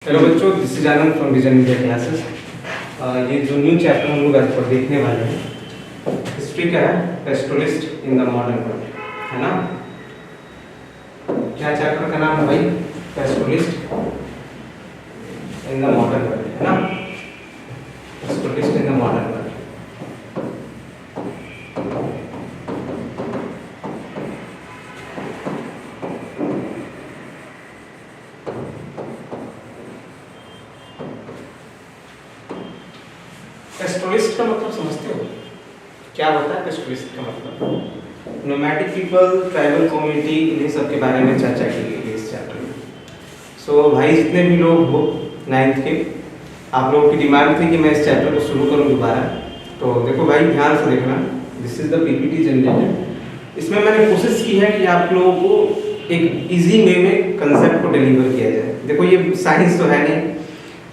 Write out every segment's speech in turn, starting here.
Hello बच्चों, this is Anand from vision India classes. ये जो न्यू चैप्टर हम लोग आज पर देखने वाले हैं, हिस्ट्री का है, पेस्टोलिस्ट इन द मॉडर्न वर्ल्ड, है ना। क्या चैप्टर का नाम है भाई? पेस्टोलिस्ट इन द मॉडर्न वर्ल्ड, है ना। पेस्टोलिस्ट इन द मॉडर्न वर्ल्ड। पेस्टोलिस्ट का मतलब समझते हो? क्या होता है पेस्टोलिस्ट का मतलब? नोमैडिक पीपल, ट्राइबल कम्युनिटी, इन्हीं सब के बारे में चर्चा की गई है इस चैप्टर में। सो भाई, जितने भी लोग हो 9th के, आप लोगों की डिमांड थी कि मैं इस चैप्टर को शुरू करूं दोबारा। तो देखो भाई, ध्यान से देखना, this is the PPT generated. इसमें मैंने कोशिश की है कि आप लोगों को एक इजी वे में कंसेप्ट को डिलीवर किया जाए। देखो, ये साइंस तो है नहीं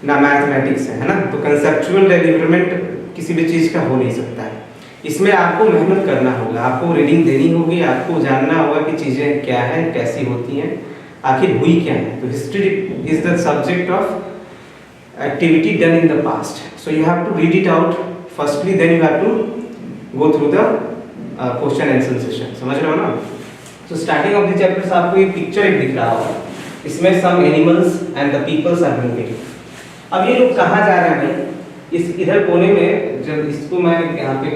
ना, मैथमेटिक्स है ना, तो कंसेप्चुअल डिलीवरमेंट किसी भी चीज़ का हो नहीं सकता है। इसमें आपको मेहनत करना होगा, आपको रीडिंग देनी होगी, आपको जानना होगा कि चीज़ें क्या हैं, कैसी होती हैं, आखिर हुई क्या है। तो history is the subject of activity done in the past, so you have to read it out firstly, then you have to go through the question answer session. समझ रहे हो ना? तो स्टार्टिंग ऑफ द चैप्टर आपको एक picture एक दिख रहा होगा, इसमें some animals and the peoples are moving. अब ये लोग कहाँ जा रहे हैं भाई? इस इधर कोने में, जब इसको मैं यहाँ पे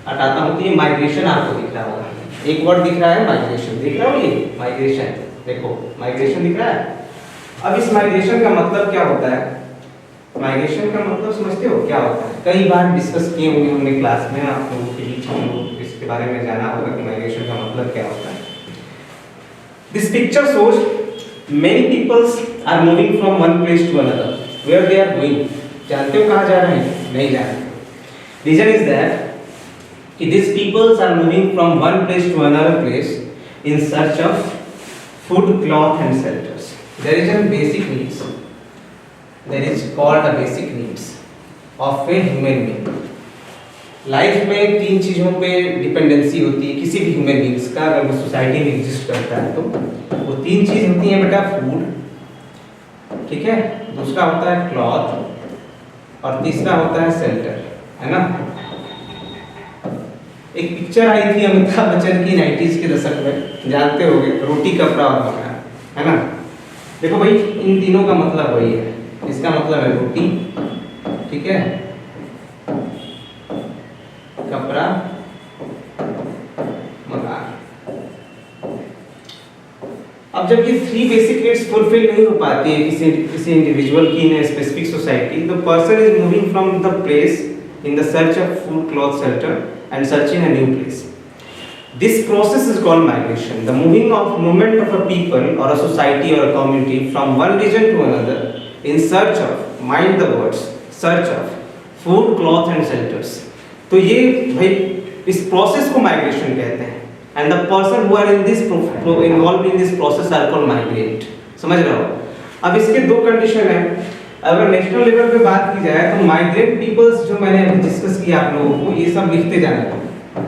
हटाता हूँ तो ये माइग्रेशन आपको दिख रहा होगा। एक वर्ड दिख रहा है माइग्रेशन, दिख रहा हो? ये माइग्रेशन, देखो माइग्रेशन दिख रहा है। अब इस माइग्रेशन का मतलब क्या होता है? माइग्रेशन का मतलब समझते हो क्या होता है? कई बार डिस्कस किए होंगे हमने क्लास में, आप लोगों के बीच हम लोग इसके बारे में जाना होगा कि माइग्रेशन का मतलब क्या होता है। This picture shows many peoples are moving from one place to another. Where they are going? जानते हो कहाँ जा रहे हैं? नहीं जानते। Reason is that कि these peoples are moving from one place to another place in search of food, cloth and shelters. There is a basic needs. There is called a basic needs of a human being. Life में 3 चीज़ों पे dependency होती है किसी भी human beings का, अगर वो सोसाइटी में एग्जिस्ट करता है तो वो 3 चीज़ होती हैं बेटा। फूड, ठीक है, दूसरा होता है क्लॉथ और तीसरा होता है शेल्टर, है ना। एक पिक्चर आई थी अमिताभ बच्चन की 90s के दशक में, जानते होंगे, रोटी कपड़ा और मकान, है ना। देखो भाई, इन तीनों का मतलब वही है। इसका मतलब है रोटी, ठीक है, कपड़ा, मकान। अब जब ये 3 बेसिक नीड्स फुलफिल नहीं हो पाती है किसी इंडिविजुअल की in specific society, the person is moving from the place in the search of food, cloth, shelter and searching a new place. This process is called migration, the movement of a people और a society और a community from one region to another in search of, mind the words, search of food, cloth and shelters. तो ये भाई, इस process को migration कहते हैं। And the person who are in this involved in this process are called migrate. समझ रहे हो? अब इसके 2 कंडीशन है। अगर नेशनल लेवल पे बात की जाए तो माइग्रेंट पीपल्स, जो मैंने अभी डिस्कस किया आप लोगों को, ये सब लिखते जाना है,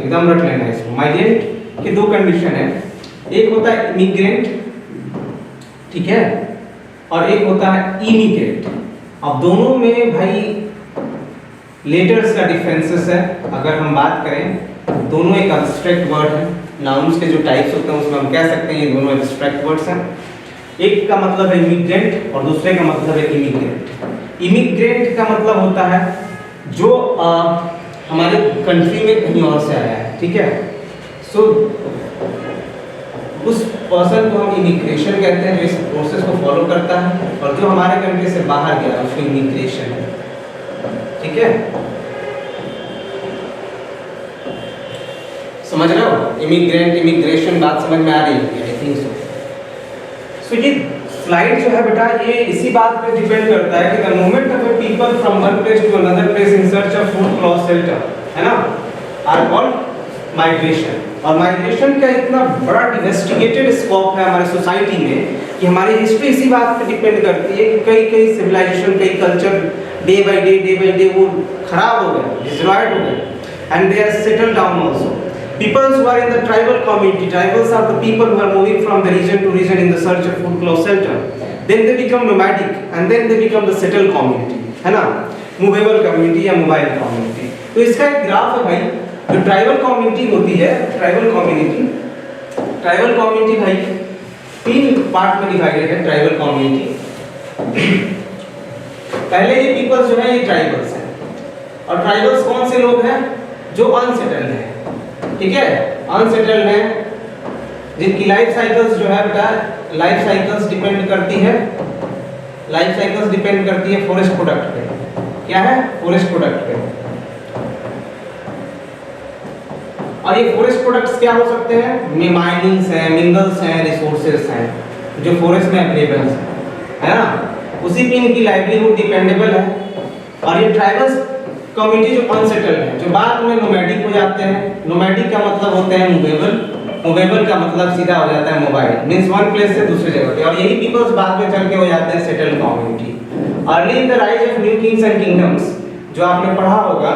एकदम रट लेना है इसको। माइग्रेंट के 2 कंडीशन है, एक होता है इमिग्रेंट, ठीक है, और एक होता है इमिग्रेंट। अब दोनों में भाई लेटर्स का डिफरेंसेस है। अगर हम बात करें, दोनों एक एब्स्ट्रैक्ट वर्ड है। नाउन्स के जो टाइप्स होते हैं उसमें हम कह सकते हैं ये दोनों एब्स्ट्रैक्ट वर्ड्स हैं। एक का मतलब है इमिग्रेंट और दूसरे का मतलब है इमिग्रेंट। इमिग्रेंट का मतलब होता है जो हमारे कंट्री में कहीं और से आया है, ठीक है। सो उस पर्सन को हम इमिग्रेशन कहते हैं, जो इस प्रोसेस को फॉलो करता है, और जो हमारे कंट्री से बाहर गया उसको इमिग्रेशन है, ठीक है। समझ रहे हो? इमिग्रेंट, इमिग्रेशन, बात समझ में आ रही है? I think so. सो ये स्लाइड जो है बेटा, ये इसी बात पे डिपेंड करता है कि the movement of a people from one place to another place in search of food, cloth, shelter, है ना, आर कॉल्ड माइग्रेशन। और माइग्रेशन का इतना बड़ा इन्वेस्टिगेटेड स्कोप है हमारे सोसाइटी में कि हमारी हिस्ट्री इसी बात पे डिपेंड करती है कि कई सिविलाइजेशन, कई कल्चर डे बाय डे वो खराब हो गए, डिस्ट्रॉयड हो गए, and they are settled down also. Peoples who are in the tribal community, tribals are the people who are moving from the region to region in the search of food, cloth, shelter. Then they become nomadic and then they become the settle community, है ना, movable community या mobile community. तो इसका एक graph है भाई। जो tribal community होती है, ट्राइबल कम्युनिटी भाई 3 पार्ट में डिवाइडेड है ट्राइबल कम्युनिटी। पहले ये पीपल्स जो है ये ट्राइबल्स हैं, और ट्राइबल्स कौन से लोग हैं? जो अनसेटल्ड हैं, ठीक है, अनसेटल्ड हैं, जिनकी लाइफ साइकिल्स जो है बेटा, लाइफ साइकिल्स डिपेंड करती है फॉरेस्ट प्रोडक्ट पे। क्या है? फॉरेस्ट प्रोडक्ट पे। और ये फॉरेस्ट प्रोडक्ट्स क्या हो सकते हैं? माइनिंग्स हैं, मिनरल्स हैं, रिसोर्सेज हैं जो फॉरेस्ट में अवेलेबल है ना, उसी पे इनकी लाइवलीहुड डिपेंडेबल है। और ये ट्राइबल्स कम्युनिटी जो अनसेटल्ड है, जो बाद में नोमैडिक हो जाते हैं। नोमैडिक का मतलब होते हैं मूवेबल का मतलब सीधा हो जाता है मोबाइल, मींस वन प्लेस से दूसरे जगह पे। और यही पीपल्स बाद में चल के हो जाते हैं settled community. Early in the rise of new Kings and kingdoms, जो आपने पढ़ा होगा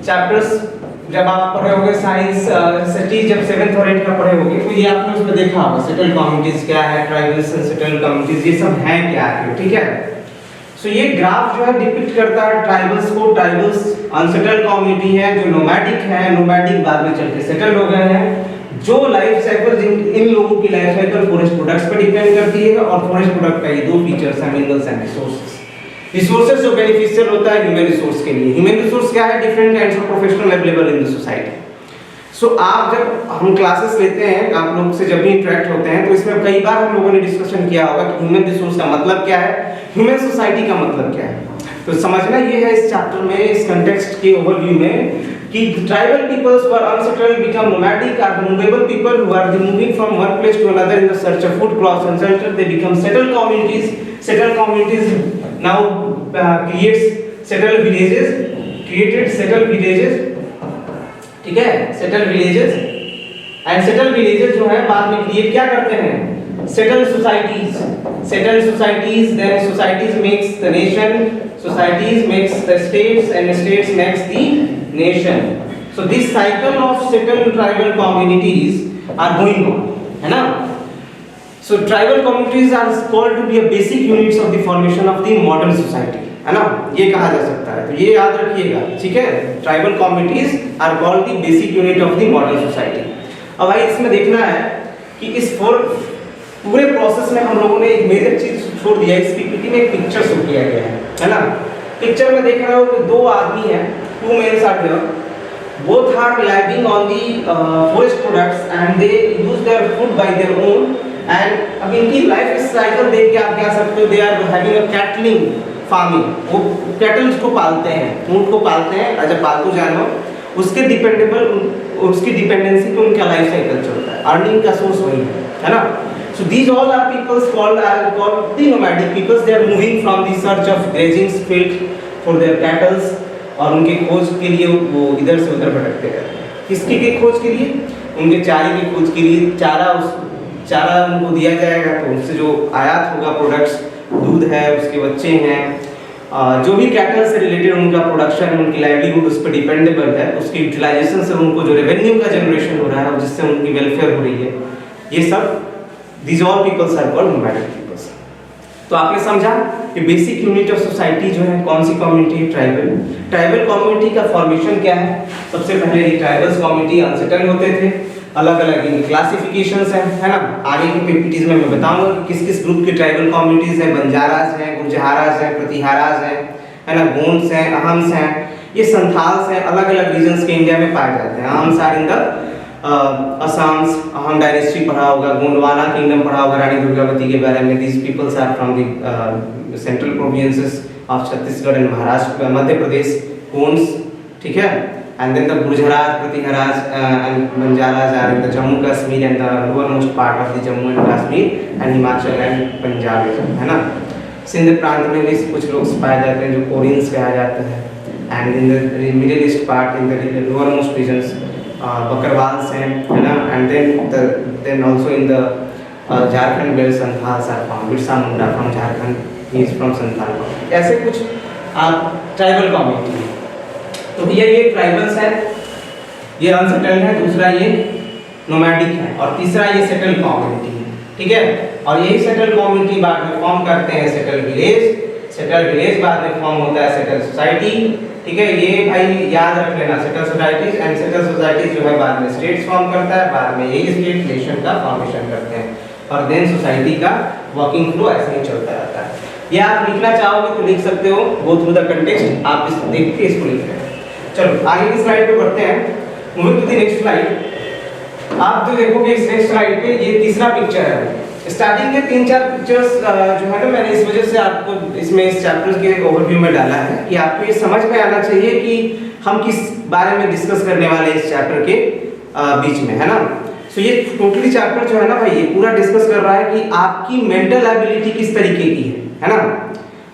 चैप्टर्स, जब आप पढ़े होंगे साइंस सिटीज, जब 7th और 8th का पढ़े होंगे, तो ये आपने उसमें देखा होगा सेटल्ड कम्युनिटीज क्या है, ट्राइबल्स एंड सेटल्ड कम्युनिटीज ये सब हैं क्या है, ठीक है। सो ये ग्राफ जो है डिपिक्ट करता है ट्राइबल्स को। ट्राइबल्स अनसेटल्ड कम्युनिटी है जो नोमैडिक है, नोमैडिक बाद में चल के सेटल्ड हो गए हैं। जो लाइफ साइकिल इन लोगों की लाइफ साइकिल फॉरेस्ट प्रोडक्ट्स पर डिपेंड करती है। और फॉरेस्ट प्रोडक्ट का ये 2 फीचर्स हैं, मिनरल्स एंड रिसोर्सेज। रिसोर्सेज जो बेनिफिशियल होता है ह्यूमन रिसोर्स के लिए। ह्यूमन रिसोर्स क्या है? Different kinds of professional available in the society. So आप जब हम क्लासेस लेते हैं, आप लोग से जब भी इंटरेक्ट होते हैं, तो इसमें कई बार हम लोगों ने डिस्कशन किया होगा कि ह्यूमन रिसोर्स का मतलब क्या है, ह्यूमन सोसाइटी का मतलब क्या है। तो समझना ये है इस चैप्टर में, इस कंटेक्स्ट के ओवरव्यू में, कि tribal peoples were unsettled become nomadic are movable people who are moving from one place to another in the search of food, crops and shelter. They become settled communities. Settled communities now creates settled villages, ठीक है, settled villages. And settled villages जो है बाद में create क्या करते हैं? Settled societies. Then societies makes the nation, societies makes the states and states makes the nation. So this cycle of settled tribal communities are going on, है ना। So tribal communities are called to be a basic units of the formation of the modern society, है ना, ये कहा जा सकता है। तो ये याद रखिएगा, ठीक है। Tribal communities are called the basic unit of the modern society. अब भाई इसमें देखना है कि इस पूरे प्रोसेस में हम लोगों ने एक मेजर चीज छोड़ दिया। इस पीपीटी में एक पिक्चर शो किया गया है ना। पिक्चर में देख रहे हो कि 2 आदमी हैं, 2 mens are there, both are living on the forest products and they use their food by their own. And अब इनकी लाइफ साइकिल देख के आप कह सकते हो they are having a cattling farming. वो कैटल्स को पालते हैं, ऊंट को पालते हैं एज अ पालतू जानवर। उसकी डिपेंडेंसी पे उनका लाइफ साइकिल चलता है, अर्निंग का सोर्स वही है ना। So these all are peoples called the nomadic peoples. They are moving from the search of grazing field for their cattle, और उनके खोज के लिए वो इधर से उधर भटकते रहते हैं। किसकी के खोज के लिए? उनके चारे की खोज के लिए। चारा उनको दिया जाएगा तो उससे जो आयात होगा प्रोडक्ट्स, दूध है, उसके बच्चे हैं, जो भी कैटल से रिलेटेड उनका प्रोडक्शन, उनकी लाइवलीहुड उस पर डिपेंडेबल है। उसकी यूटिलाइजेशन से उनको जो रेवेन्यू का जनरेशन हो रहा है, जिससे उनकी वेलफेयर हो रही है, ये सब these all peoples are called nomadic peoples। तो आपने समझा कि बेसिक यूनिट ऑफ सोसाइटी जो है कौन सी कम्युनिटी है? ट्राइबल कम्युनिटी का फॉर्मेशन क्या है? सबसे पहले ये ट्राइबल्स कम्युनिटी अनसेटल्ड होते थे, अलग अलग इनकी क्लासिफिकेशंस हैं, है ना। आगे की पीपीटीज में मैं बताऊंगा कि किस किस ग्रुप की ट्राइबल कम्युनिटीज हैं। बंजारास हैं, गुर्जहारास हैं, प्रतिहारास हैं, है ना, गोंड्स हैं, अहम्स हैं, ये संथाल्स हैं, अलग अलग रीजन्स के इंडिया में पाए जाते हैं। अहम्स आर इन द असम्स, अहम डायनेस्टी पढ़ा होगा, गोंडवाना किंगडम पढ़ा होगा, रानी दुर्गावती के बारे में। These peoples are from the central provinces of Chhattisgarh and Maharashtra, Madhya Pradesh, Gonds, ठीक है। And then the Gurjaras, Pratiharas and Banjaras are in the Jammu Kashmir and the lower most part of the Jammu and Kashmir and Himachal and Punjab, है ना। सिंध प्रांत में भी कुछ लोग पाए जाते हैं जो कोरियंस कहा जाता है। And in the Middle East part, in the lower most regions Bakarwals हैं, है ना। And then also in the Jharkhand where Santhals are found. Birsa Munda from Jharkhand, he is from Santhal. ऐसे कुछ ट्राइबल कम्युनिटी। तो भैया ये ट्राइबल्स है, ये अनसेटल्ड है, दूसरा ये नोमैडिक है, और तीसरा ये सेटल्ड कम्युनिटी है, ठीक है। और यही सेटल कम्युनिटी बाद में फॉर्म करते हैं सेटल विलेज बाद में फॉर्म होता है सेटल सोसाइटी। ठीक है, ये भाई याद रख लेना, settle societies and settle societies जो है बाद में स्टेट्स फॉर्म करता है, बाद में यही स्टेट नेशन का फॉर्मेशन करते हैं और देन सोसाइटी का वर्किंग फ्लो ऐसे ही चलता रहता है। ये आप लिखना चाहोगे तो लिख सकते हो, गो थ्रू द कंटेक्स्ट, आप इस देख के इसको लिख रहे हैं। चलो आगे की स्लाइड पे बढ़ते हैं, moving to the next slide. आप जो देखोगे इस नेक्स्ट स्लाइड पे ये तीसरा पिक्चर है। स्टार्टिंग के 3-4 पिक्चर्स जो है ना, मैंने इस वजह से आपको इसमें इस चैप्टर के ओवरव्यू में डाला है कि आपको ये समझ में आना चाहिए कि हम किस बारे में डिस्कस करने वाले हैं इस चैप्टर के बीच में, है ना। सो ये टोटली चैप्टर जो है ना भाई, ये पूरा डिस्कस कर रहा है कि आपकी मेंटल एबिलिटी किस तरीके की है ना,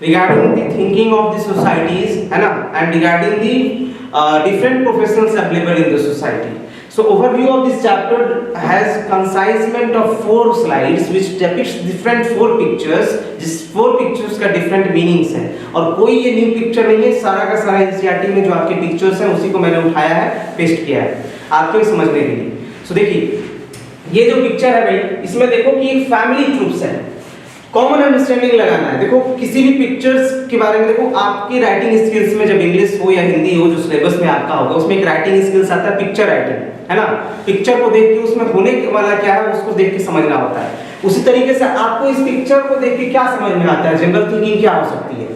regarding the thinking of the societies, है ना, and regarding the different professions available in the society. So overview of this chapter has concisement of 4 slides which depicts different 4 pictures, जिस 4 pictures का different meanings है और कोई ये new picture नहीं है, सारा का सारा NCERT में जो आपके पिक्चर्स हैं उसी को मैंने उठाया है, पेस्ट किया है आपको समझने के लिए। सो देखिए ये जो पिक्चर है भाई, इसमें देखो कि एक फैमिली ट्रूप्स है, कॉमन अंडरस्टैंडिंग लगाना है। देखो किसी भी पिक्चर्स के बारे में देखो, आपकी राइटिंग स्किल्स में जब इंग्लिश हो या हिंदी हो, जो सिलेबस में आपका होगा उसमें एक राइटिंग स्किल्स आता है पिक्चर राइटिंग, है ना। पिक्चर को देख के उसमें होने वाला क्या है उसको देख के समझना होता है। उसी तरीके से आपको इस पिक्चर को देख के क्या समझ में आता है, जनरल थिंकिंग क्या हो सकती है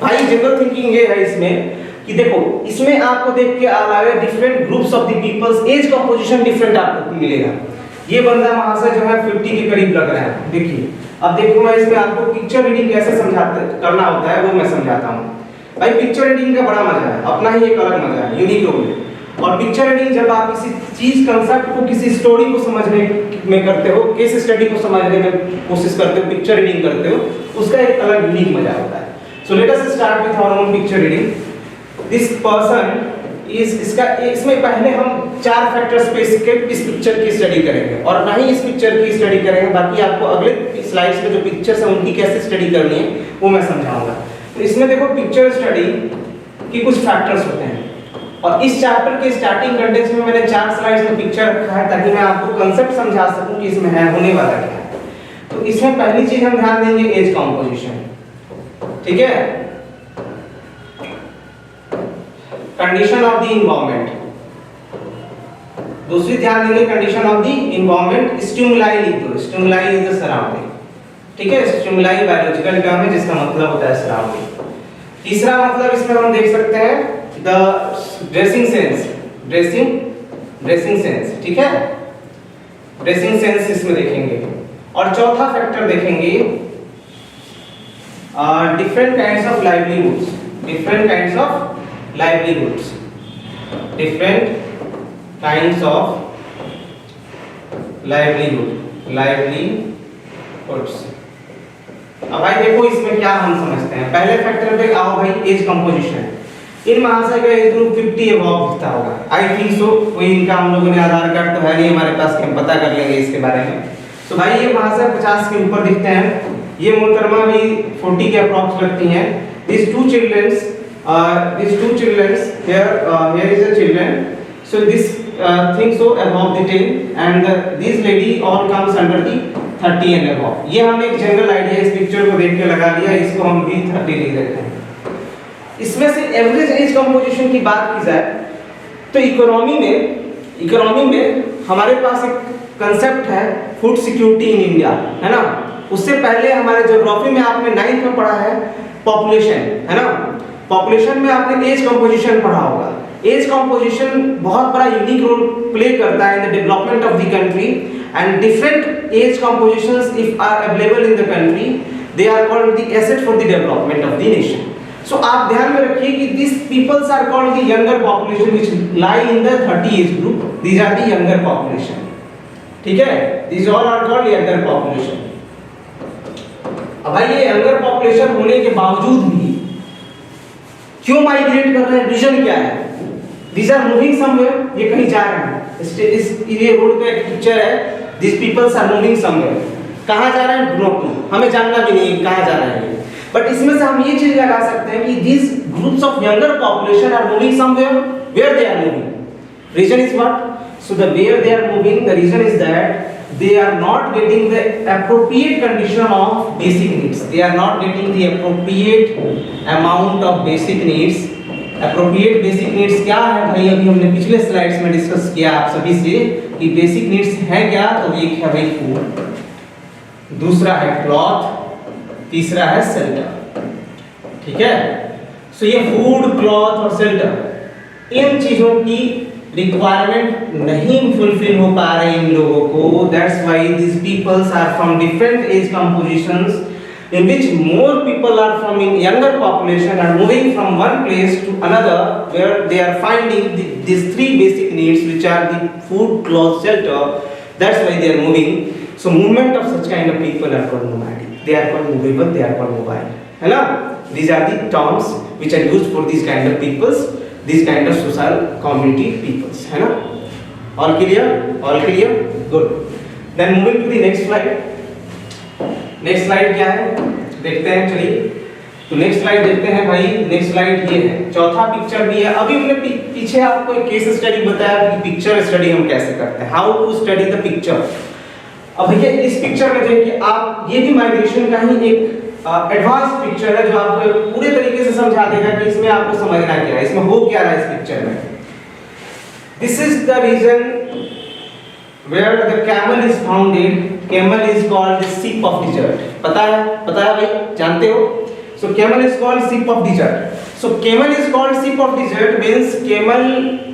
भाई। जनरल थिंकिंग ये है इसमें कि देखो इसमें आपको देख के अलावा different groups of the peoples, age composition different आपको मिलेगा। ये बंदा महाशय जो है 50 के करीब लग रहा है। देखिए अब देखो मैं इसमें आपको पिक्चर रीडिंग कैसे समझाते करना होता है वो मैं समझाता हूँ भाई। पिक्चर रीडिंग का बड़ा मजा है, अपना ही एक अलग मजा है, यूनिक रोल है। और पिक्चर रीडिंग जब आप किसी चीज कंसेप्ट को, किसी स्टोरी को समझने में करते हो, केस स्टडी को समझने में कोशिश करते हो, पिक्चर रीडिंग करते हो, उसका एक अलग यूनिक मजा होता है। So let us start with our own picture reading. This person इसका इसमें पहले हम 4 फैक्टर्स पे इस पिक्चर की स्टडी करेंगे और ना ही इस पिक्चर की स्टडी करेंगे, बाकी आपको अगले स्लाइड्स में जो पिक्चर्स हैं उनकी कैसे स्टडी करनी है वो मैं समझाऊंगा। तो इसमें देखो पिक्चर स्टडी की कुछ फैक्टर्स होते हैं और इस चैप्टर के स्टार्टिंग कंटेंट्स में मैंने 4 स्लाइड्स में पिक्चर रखा है ताकि मैं आपको कांसेप्ट समझा सकूं कि इसमें है होने वाला क्या है। तो इसमें पहली चीज हम ध्यान देंगे एज कंपोजिशन, ठीक है, कंडीशन ऑफ द एनवायरनमेंट। दूसरी ध्यान देंगे condition of the environment, stimuli लिख दो, स्टिमुलाई इज द सराउंडिंग, ठीक है। स्टिमुलाई बायोलॉजिकल टर्म है जिसका मतलब होता है सराउंडिंग। तीसरा मतलब इसमें हम देख सकते हैं the dressing sense, dressing sense, ठीक है, ड्रेसिंग सेंस इसमें देखेंगे। और चौथा फैक्टर देखेंगे different kinds of livelihoods, different kinds of livelihoods, different kinds of livelihoods। अब भाई देखो इसमें क्या हम समझते हैं, पहले फैक्टर पे आओ भाई, एज कंपोजिशन। इन महाशय का एज ग्रुप 50 अबव दिखता होगा, आई थिंक सो। कोई इनका हम लोगों ने आधार कार्ड तो है नहीं हमारे पास कि हम पता कर लेंगे इसके बारे में। तो भाई ये महाशय 50 के ऊपर दिखते हैं, ये मोहतरमा भी 40 के अप्रॉक्स लगती हैं। these two children here is a children, so this thing so above the 10 and this lady all comes under the 30 and above। ये हमने एक जनरल आइडिया इस पिक्चर को देख के लगा लिया, इसको हम भी 30 लिख देते हैं। इसमें से एवरेज एज कंपोजिशन की बात की जाए तो इकोनॉमी में हमारे पास एक कंसेप्ट है फूड सिक्योरिटी इन इंडिया, है ना। उससे पहले हमारे ज्योग्राफी में आपने 9th में पढ़ा है पॉपुलेशन, है ना। पॉपुलेशन में आपने एज कंपोजिशन पढ़ा होगा। एज कंपोजिशन बहुत बड़ा यूनिक रोल प्ले करता है in the development of the country and different age compositions if are available in the country they are called the asset for the development of the nation. So आप ध्यान में रखिए कि this peoples are called the younger population which lie in the 30 age group, these are the younger population, ठीक है। These all are called younger population. अब भाई ये यंगर पॉपुलेशन होने के बावजूद भी क्यों माइग्रेट कर रहे हैं, रीजन क्या है? These are moving somewhere, ये कहीं जा रहे हैं। ये रोड पे एक पिक्चर है, these peoples are moving somewhere। कहाँ जा रहे हैं? ग्रुप में, हमें जानना भी नहीं कहाँ जा रहे हैं। बट इसमें से हम ये चीज लगा सकते हैं कि these groups of younger population are moving somewhere, where they are moving? Reason is what? So the where they are moving, the reason is that they are not getting the appropriate condition of basic needs. They are not getting the appropriate amount of basic needs. Appropriate basic needs क्या है भाई? अभी हमने पिछले slides में discuss किया आप सभी से कि बेसिक नीड्स है क्या? तो एक है भाई फूड, दूसरा है क्लॉथ, तीसरा है शेल्टर। ठीक है, सो ये फूड, क्लॉथ और शेल्टर, इन चीजों की रिक्वायरमेंट नहीं फुलफिल हो पा रहे इन लोगों को। That's why this peoples are from different age compositions in which more people are from in younger population are moving from one place to another where they are finding these three basic needs which are the food, clothes, shelter. That's why they are moving. So movement of such kind of people are called nomadic. They are called movable, they are called mobile. है ना? These are the terms which are used for these kind of peoples, these kind of social community peoples. है ना? All clear? All clear? Good. Then moving to the next slide. Next slide क्या है देखते हैं, चलिए। तो next slide देखते हैं भाई। नेक्स्ट स्लाइड ये है, चौथा पिक्चर भी है। अभी हमने पीछे आपको एक केस स्टडी बताया कि पिक्चर स्टडी हम कैसे करते हैं, how to study the picture. अब भैया इस पिक्चर में देखिए आप, ये भी माइग्रेशन का ही एक एडवांस पिक्चर है जो आपको पूरे तरीके से समझा देगा कि इसमें आपको समझना क्या है, इसमें हो क्या रहा है इस पिक्चर में। This is the reason where the camel is founded. Camel is called the sheep of desert. पता है भाई, जानते हो? So camel is called sheep of desert. So camel is called sheep of desert means camel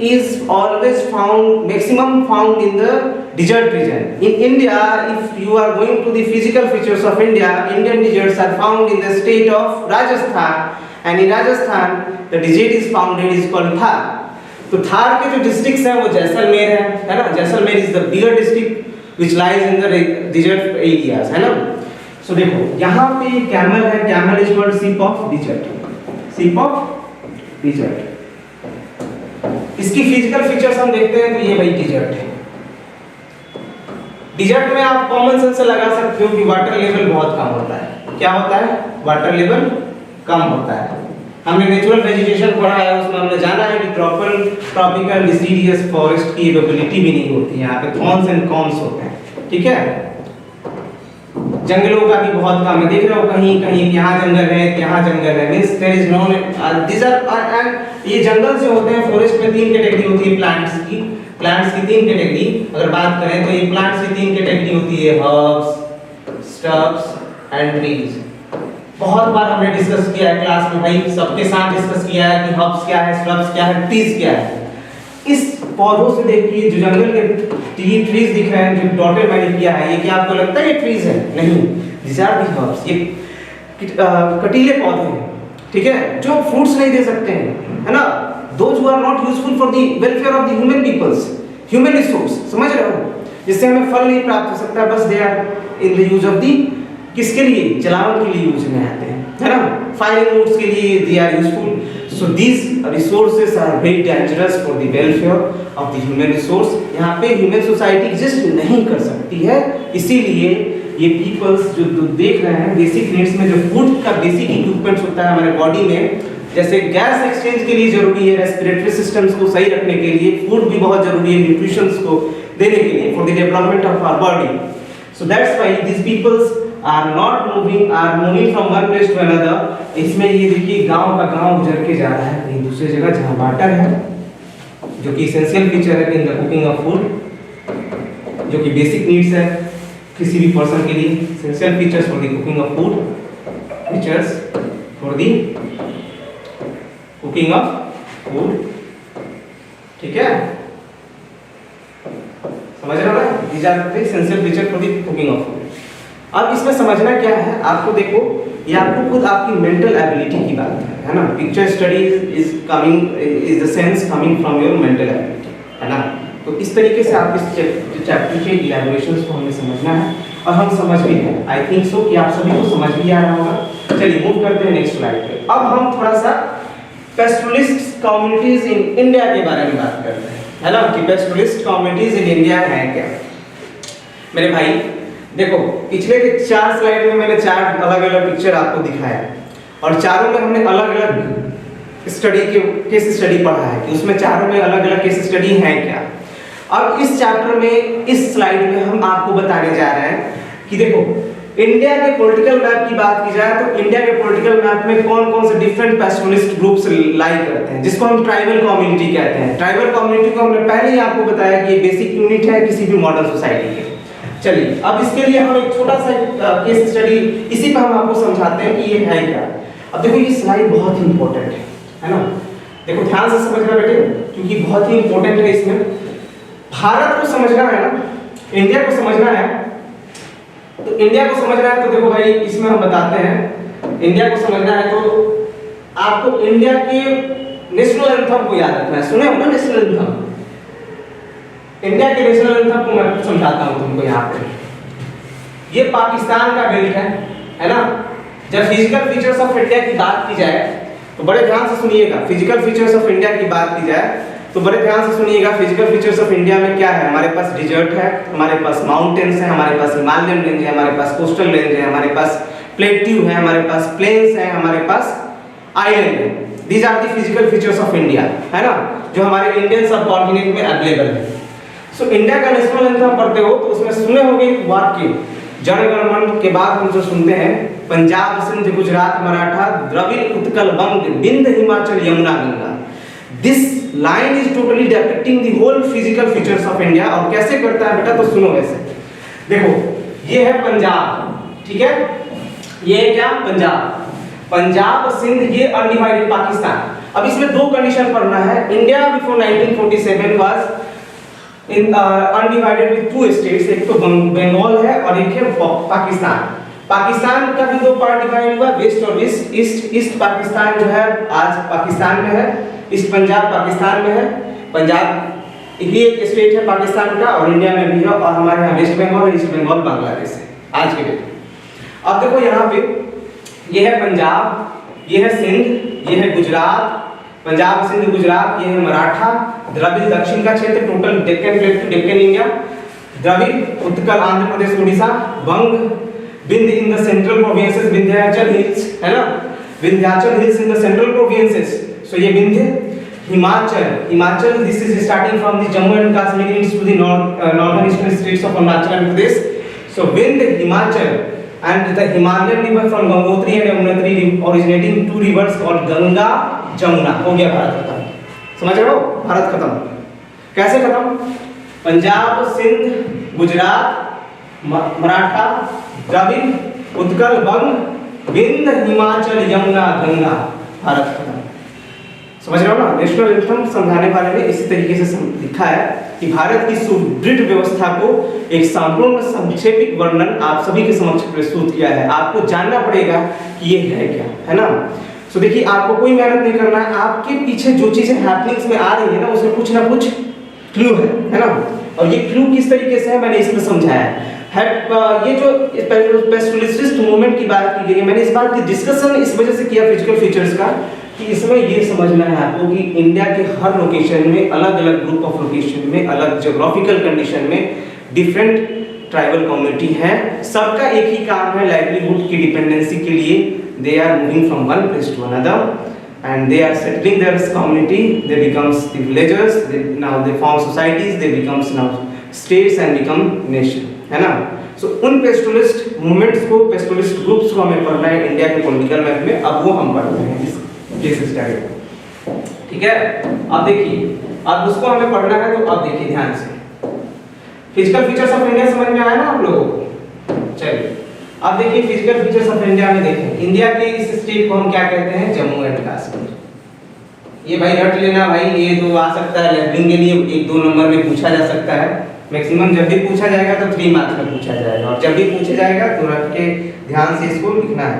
is always found, maximum found in the desert region. In India, if you are going to the physical features of India, Indian deserts are found in the state of Rajasthan, and in Rajasthan the desert is found, it is called Thar. तो थार के जो districts हैं वो जैसलमेर है ना? Jaisalmer is the bigger district which lies in the dessert areas, है ना? सो देखो यहाँ पे कैमल है, camel is called sheep of dessert, sheep of dessert. इसकी फिजिकल फीचर्स हम देखते हैं तो ये भाई डिजर्ट है। डिजर्ट में आप कॉमन सेंस से लगा सकते हो कि वाटर लेवल बहुत कम होता है। क्या होता है? वाटर लेवल कम होता है। हमने नेचुरल वेजिटेशन पढ़ा है, उसमें हमने जाना है कि ट्रॉपिकल डिसीडियस फॉरेस्ट की एबिलिटी भी नहीं होती है, यहाँ पे थॉर्न्स एंड कॉर्न्स होते हैं। ठीक है, जंगलों का भी बहुत कम है। देख रहे हो कहीं कहीं यहाँ जंगल है, यहाँ जंगल है, means there is no desert and ये जंगल से होते हैं। फॉरेस्ट में तीन कैटेगरी होती है प्लांट्स की, प्लांट्स की तीन कैटेगरी अगर बात करें तो ये प्लांट्स की तीन कैटेगरी होती है, हर्ब्स, स्ट्रब्स एंड ट्रीज। बहुत बार हमने डिस्कस किया है क्लास में भाई, सबके साथ डिस्कस किया है कि हर्ब्स क्या है, स्ट्रब्स क्या है, ट्रीज क्या है। इस पौधों से देखिए जो जंगल के ट्रीज दिख रहे हैं, जो डॉटेड मैंने किया है, ये क्या आपको लगता है ये ट्रीज है? नहीं, these are the herbs। ये कटीले पौधे हैं, ठीक है, जो फ्रूट्स नहीं दे सकते हैं, है ना? Those who are not useful for the welfare of the human peoples, human resource, समझ रहे हो? जिससे हमें फल नहीं प्राप्त हो सकता, बस they are in the use of the, किसके लिए? जलावन के लिए यूज में आते हैं, है ना? फायरिंग वुड्स के लिए they are useful. So these resources are very dangerous for the welfare of the human resource. यहाँ पे human society exist नहीं कर सकती है, इसीलिए ये peoples जो देख रहे हैं बेसिक नीड्स में जो फूड का बेसिक इक्विपमेंट्स होता है हमारे बॉडी में, जैसे गैस एक्सचेंज के लिए जरूरी है, रेस्पिरेटरी सिस्टम्स को सही रखने के लिए फूड भी बहुत जरूरी है, न्यूट्रिशंस को देने के लिए, for the development of our body. So that's why this peoples are moving from one place to another। इसमें ये देखिए गांव का गांव गुजर के जा रहा है कहीं दूसरी जगह जहां वाटर है, जो कि एसेंशियल फीचर है in the cooking of food, जो कि बेसिक नीड्स है किसी भी पर्सन के लिए। Essential features for the cooking of food, features for the cooking of food, ठीक है, समझ रहे हो ना? These are the essential feature for the cooking of food. अब इसमें समझना क्या है आपको, देखो ये आपको खुद आपकी मेंटल एबिलिटी की बात है ना? Picture study is coming, is the sense coming from your mental ability, है ना? तो इस तरीके से आप इस चैप्टर के इलैबोरेशंस को हमें समझना है, और हम समझ भी हैं। आई थिंक सो कि आप सभी को समझ भी आ रहा होगा। चलिए मूव करते हैं नेक्स्ट स्लाइड पे। अब हम थोड़ा सा पेस्टोरलिस्ट कम्युनिटीज इन इंडिया के बारे में बात करते हैं, है ना? कि पेस्टोरलिस्ट कम्युनिटीज इन इंडिया हैं क्या। मेरे भाई देखो पिछले के 4 स्लाइड में मैंने 4 अलग-अलग पिक्चर आपको दिखाया, और चारों में हमने अलग-अलग स्टडी के केस स्टडी पढ़ा है कि उसमें चारों में अलग-अलग केस स्टडी हैं क्या। अब इस चैप्टर में इस स्लाइड में हम आपको बताने जा रहे हैं कि देखो इंडिया के पॉलिटिकल मैप की बात की जाए तो इंडिया के पॉलिटिकल मैप में कौन कौन से डिफरेंट पैस्टोरलिस्ट ग्रुप्स लाई करते हैं, जिसको हम ट्राइबल कम्युनिटी कहते हैं। ट्राइबल कम्युनिटी को हमने पहले ही आपको बताया कि ये बेसिक यूनिट है किसी भी मॉडर्न सोसाइटी के। चलिए अब इसके लिए हम एक छोटा सा केस स्टडी इसी पर हम आपको समझाते हैं कि ये है क्या। अब देखो ये स्लाइड बहुत ही इंपॉर्टेंट है ना, देखो ध्यान से समझना बेटे क्योंकि बहुत ही इंपॉर्टेंट है। इसमें भारत को समझना है ना, इंडिया को समझना है, तो इंडिया को समझना है तो देखो भाई इसमें हम बताते हैं इंडिया को समझना है तो आपको इंडिया के नेशनल एंथम को याद रखना है। सुने हो ना नेशनल एंथम, इंडिया के नेशनल एंथम को मैं समझाता हूं तुमको। यहाँ पे ये पाकिस्तान का बेल्ट है ना। जब फिजिकल फीचर्स ऑफ इंडिया की बात की जाए तो बड़े ध्यान से सुनिएगा। फिजिकल फीचर्स ऑफ इंडिया की बात की जाए तो बड़े ध्यान से सुनिएगा। फिजिकल फीचर्स ऑफ इंडिया में क्या है, हमारे पास डिजर्ट है, हमारे पास माउंटेन्स है, हमारे पास हिमालयन रेंज है, हमारे पास कोस्टल रेंज है, हमारे पास प्लेट्यू है, हमारे पास प्लेन्स है, हमारे पास आइलैंड है। These are the physical features of India, है ना, जो हमारे इंडियन सब कॉन्टिनेंट में अवेलेबल है। सो इंडिया का नेशनल एंथम पढ़ते हो तो उसमें सुने होंगे एक वाक्य, जन गण मन के बाद हम जो सुनते हैं Punjab Sindh Gujarat Maratha Dravid Utkal Banga Vindhya Himachal Yamuna Ganga. This line is totally depicting the whole physical features of India. और कैसे करता है बेटा तो सुनो वैसे। देखो ये है पंजाब, ठीक है, ये है क्या पंजाब, पंजाब सिंध ये अनडिवाइडेड पाकिस्तान। अब इसमें दो कंडीशन पढ़ना है। India before 1947 was in undivided with two states, एक तो बंगाल है और एक है पाकिस्तान। पाकिस्तान का भी दो पार्ट डिवाइड हुआ, वेस्ट और ईस्ट। ईस्ट पाकिस्तान जो है आज पाकिस्तान में है, ईस्ट पंजाब पाकिस्तान में है। पंजाब ये एक स्टेट है पाकिस्तान का और इंडिया में भी है, और हमारे यहाँ वेस्ट बंगाल और ईस्ट बंगाल बांग्लादेश है आज के डेट। अब देखो यहाँ पे ये है पंजाब, ये है सिंध, ये है गुजरात, पंजाब सिंध गुजरात, ये है मराठा, द्रविड़ दक्षिण का क्षेत्र total Deccan plate to Deccan India, Dravid Utkal Andhra Pradesh Orissa, Banga Vindhya in the central provinces, Vindhyachal hills है ना, Vindhyachal hills in the central provinces. So ये Vindhya, Himachal, Himachal this is starting from the Jammu and Kashmir to the northern eastern states of Arunachal Pradesh. So Vindhya Himachal and the Himalayan river from Gangotri and Yamunotri originating two rivers called Ganga Jamuna। हो गया भारत खत्म, समझ रहे हो, भारत खत्म। कैसे खत्म, पंजाब सिंध गुजरात मराठा द्रविड़ उत्कल बंग विंध्य हिमाचल यमुना गंगा, भारत खत्म। समझ रहे हो ना। नेशनल एंथम समझाने वाले ने इसी तरीके से लिखा है कि भारत की सुदृढ़ व्यवस्था को एक संपूर्ण संक्षेपित वर्णन आप सभी के समक्ष प्रस्तुत किया है। आपको जानना पड़ेगा कि ये है क्या, है ना। सो देखिए आपको कोई मेहनत नहीं करना है, आपके पीछे जो चीजें हैपनिंग्स में आ रही है ना उसमें कुछ ना कुछ क्लू है ना। और ये क्लू किस तरीके से है मैंने इसमें समझाया है। ये जो पेस्टोरलिस्ट मूवमेंट की बात की गई है, मैंने इस बात की डिस्कशन इस वजह से किया फिजिकल फीचर्स का कि इसमें ये समझना है आपको कि इंडिया के हर लोकेशन में अलग अलग ग्रुप ऑफ लोकेशन में अलग ज्योग्राफिकल कंडीशन में डिफरेंट ट्राइबल कम्युनिटी है। सबका एक ही काम है, लाइवलीहुड की डिपेंडेंसी के लिए they are moving from one place to another and they are settling there community, they becomes the villagers, now they form societies, they becomes now states and become nation, है ना। So उन pastoralist movements को, pastoralist groups को हमें पढ़ना है India के political map में। अब वो हम पढ़ रहे हैं केस स्टडी, ठीक है। अब देखिए अब उसको हमें पढ़ना है तो अब देखिए ध्यान से। फिजिकल फीचर्स ऑफ इंडिया समझ में आया ना आप लोगों को। चलिए अब देखिए फिजिकल फीचर्स ऑफ इंडिया में देखें, इंडिया के इस स्टेट को हम क्या कहते हैं, जम्मू एंड कश्मीर। ये भाई रट लेना भाई, ये तो आ सकता है लेवलिंग के लिए 1-2 नंबर में पूछा जा सकता है। मैक्सिमम जब भी पूछा जाएगा तो 3 मार्क्स में पूछा जाएगा, और जब भी पूछा जाएगा तो रट के ध्यान से इसको लिखना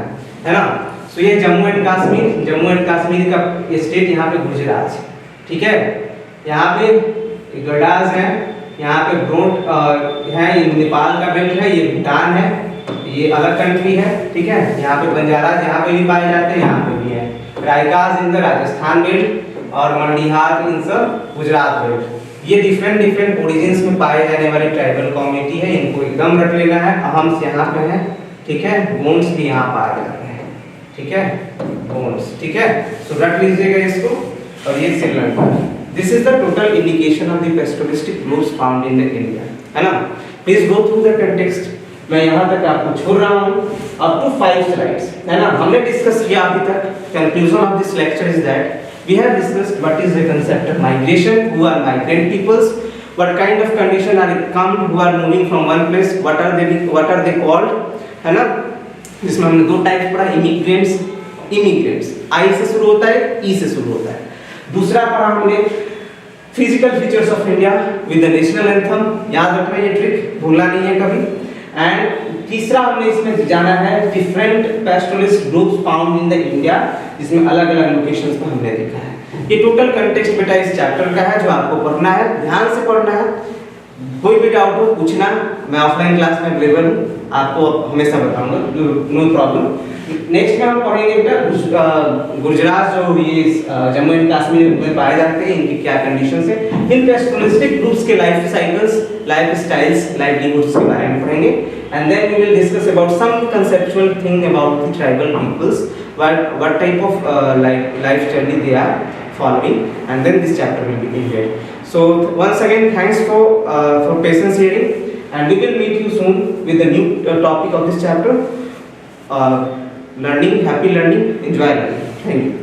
है ना। सो ये जम्मू एंड कश्मीर, जम्मू एंड कश्मीर का स्टेट यहाँ पे गुजरात, ठीक है। यहाँ पे गडास है, यहाँ पे ब्रोड है, ये नेपाल का बेल्ट है, ये भूटान है, ये अलग कंट्री है, ठीक है। यहाँ पे बंजारास यहाँ पे भी पाए जाते हैं, यहाँ पे भी है। रायकास इन द राजस्थान बेल्ट और मंडीहार इन सब गुजरात बेल्ट। ये डिफरेंट ओरिजिन्स में पाए जाने वाली ट्राइबल कम्युनिटी है, इनको एकदम रट लेना है। अहम से यहाँ पे है, ठीक है, गोंड्स भी यहाँ पाए जाते हैं, ठीक है, गोंड्स, ठीक है। सो रट लीजिएगा इसको। और ये Sri Lanka, This is the total indication of the pastoralistic groups found in the India, है ना? Please go through the context. मैं यहाँ तक आपको छोड़ रहा हूँ up to 5 slides, है ना? हमने डिस्कस किया अभी तक. Conclusion of this lecture is that we have discussed what is the concept of migration, who are migrant peoples, what kind of condition are come who are moving from one place, what are they called, है ना? जिसमें हमने 2 types पढ़ा, immigrants आई से शुरू होता है, ई से शुरू होता है. दूसरा पढ़ा हमने physical features of India with the national anthem, याद रखना ये ट्रिक भूलना नहीं है कभी. एंड तीसरा हमने इसमें जाना है different pastoralist groups found in the India, जिसमें अलग अलग लोकेशंस को हमने देखा है. ये टोटल कंटेक्स्ट बेटा इस चैप्टर का है जो आपको पढ़ना है, ध्यान से पढ़ना है. कोई भी डाउट हो पूछना, मैं ऑफलाइन क्लास में अवेलेबल हूँ, आपको हमेशा बताऊंगा, नो प्रॉब्लम. नेक्स्ट में हम पढ़ेंगे बेटा गुजरात जो ये जम्मू एंड कश्मीर में पाए जाते हैं, इनकी क्या कंडीशंस है. इन पैस्टोरलिस्टिक ग्रुप्स के life cycles, life styles, livelihoods के बारे में पढ़ेंगे. And then we will discuss about some conceptual thing about the tribal peoples, what type of life journey they are following, and then this chapter will be ended. So once again thanks for patience hearing, and we will meet you soon with the new topic of this chapter. Learning, happy learning, enjoy learning. Thank you.